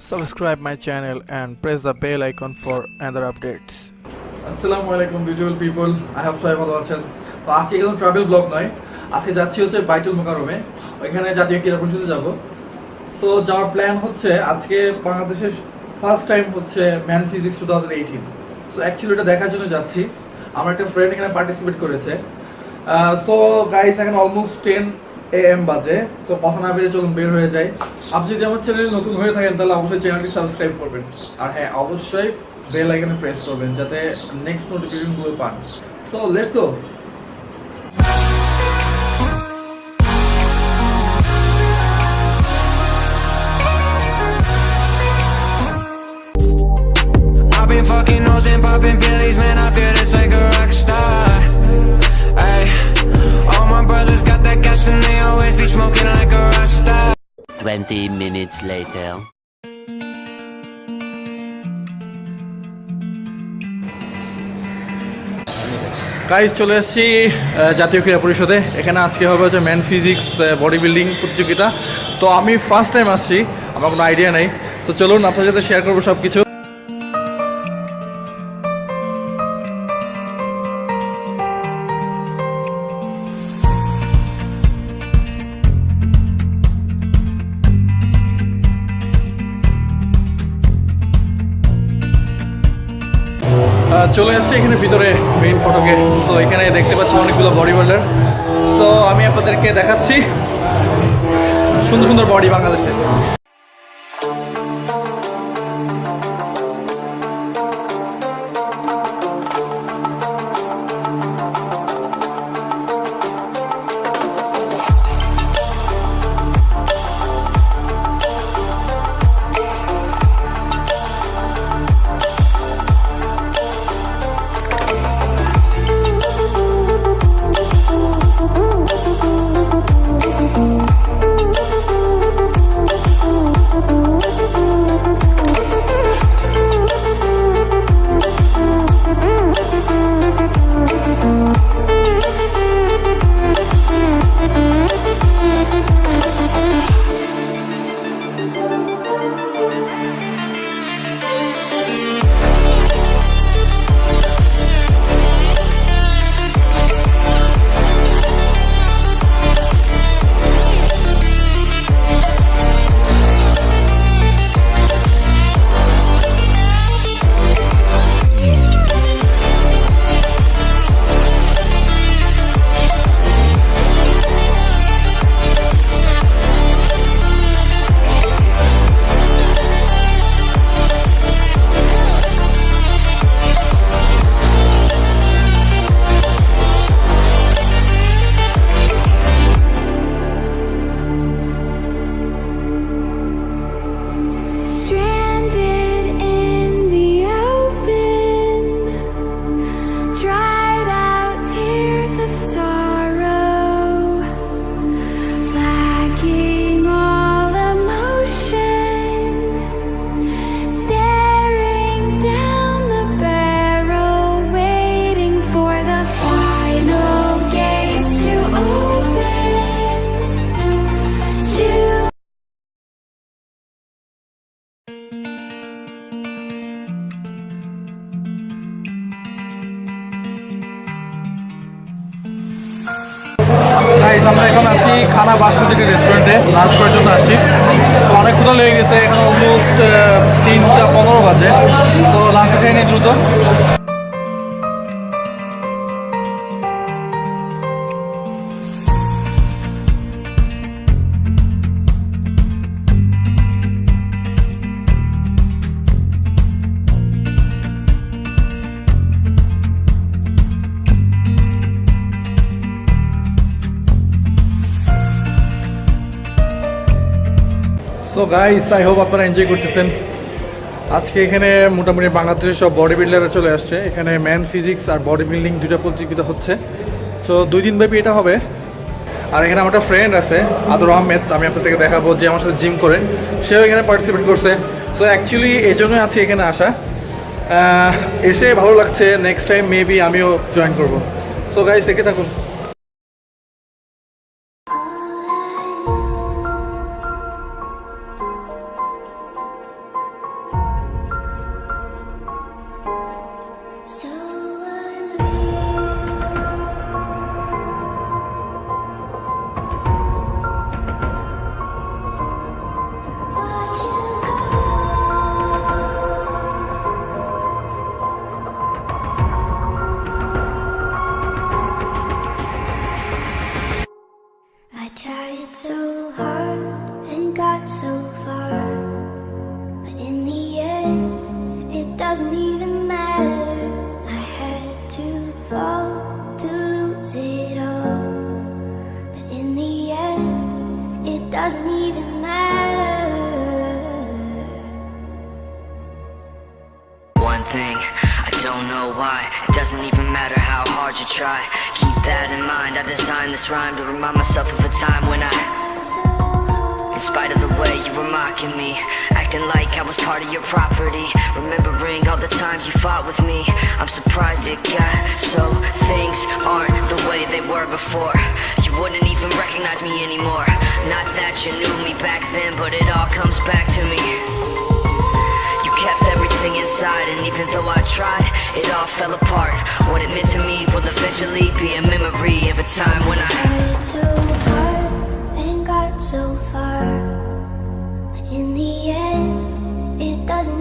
Subscribe my channel and press the bell icon for another updates. আসসালামু আলাইকুম beautiful people, I hope সবাই ভালো আছেন। তো আজকে কোনো ট্রাভেল ব্লগ নয়, আজকে যাচ্ছি হচ্ছে বাইতুল মোকাররমে, ওইখানে জাতীয় ক্রীড়া পরিষদে যাব। সো যাওয়ার প্ল্যান হচ্ছে আজকে বাংলাদেশের ফার্স্ট টাইম হচ্ছে ম্যান ফিজিক্স 2018। সো অ্যাকচুয়ালি এটা দেখার জন্য যাচ্ছি। আমার একটা ফ্রেন্ড এখানে পার্টিসিপেট করেছে। সো গাইস এখন অলমোস্ট 10 AM বাজে। তো কথা না বেরিয়ে চলুন বের হয়ে যায়। আপনি যদি আমার চ্যানেলে নতুন হয়ে থাকেন তাহলে অবশ্যই চ্যানেলটি সাবস্ক্রাইব করবেন, আর হ্যাঁ অবশ্যই বেল আইকনে প্রেস করবেন যাতে নেক্সট নোটিফিকেশনগুলো পান। So let's go. I've been fucking hoes and popping pillies, man, I feel this like a rock star. Ay, all my brothers got that gas and they always be smoking like a rock star. 20 minutes later. Guys চলে আসছি জাতীয় ক্রীড়া পরিষদে। এখানে আজকে হবে হচ্ছে man physics body building প্রতিযোগিতা। তো আমি ফার্স্ট টাইম আসছি, আমার কোনো আইডিয়া নেই। তো চলুন আপনার সাথে শেয়ার করবো সব কিছু। চলে আসছি এখানে ভিতরে মেইন ফটোকে। তো এখানে দেখতে পাচ্ছি অনেকগুলো বডি বিল্ডার। তো আমি আপনাদেরকে দেখাচ্ছি সুন্দর সুন্দর বডি বাংলাদেশে। আমরা এখন আছি খানা বাসমতি রেস্টুরেন্টে, লাঞ্চ করার জন্য আসছি। সো অনেক ক্ষুধা লেগে গেছে, এখন অলমোস্ট 3:15 বাজে। সো লাঞ্চে খেয়ে নিই দ্রুত। সো গাইস আই হোপ আপনারা এনজয় করতেছেন। আজকে এখানে মোটামুটি বাংলাদেশের সব বডি বিল্ডাররা চলে আসছে। এখানে ম্যান ফিজিক্স আর বডি বিল্ডিং দুইটা প্রতিযোগিতা হচ্ছে। সো 2 দিন ব্যাপী এটা হবে। আর এখানে আমার একটা ফ্রেন্ড আছে আদর আহমেদ, আমি আপনাদেরকে দেখাবো, যে আমার সাথে জিম করে, সেও এখানে পার্টিসিপেট করছে। সো অ্যাকচুয়ালি এই জন্যই আছি এখানে আসা। এসে ভালো লাগছে, নেক্সট টাইম মেবি আমিও জয়েন করবো। সো গাইস দেখে থাকুন। doesn't even matter. I had to fall to lose it all, but in the end, it doesn't even matter. One thing, I don't know why. It doesn't even matter how hard you try. Keep that in mind. I designed this rhyme to remind myself of a time when in spite of the way you were mocking me, acting like I was part of your property, remembering all the times you fought with me, I'm surprised it got so things aren't the way they were before. You wouldn't even recognize me anymore. Not that you knew me back then, but it all comes back to me. You kept everything inside, and even though I tried, it all fell apart. What it meant to me will eventually be a memory of a time when I tried so hard and got so far, but in the end, it doesn't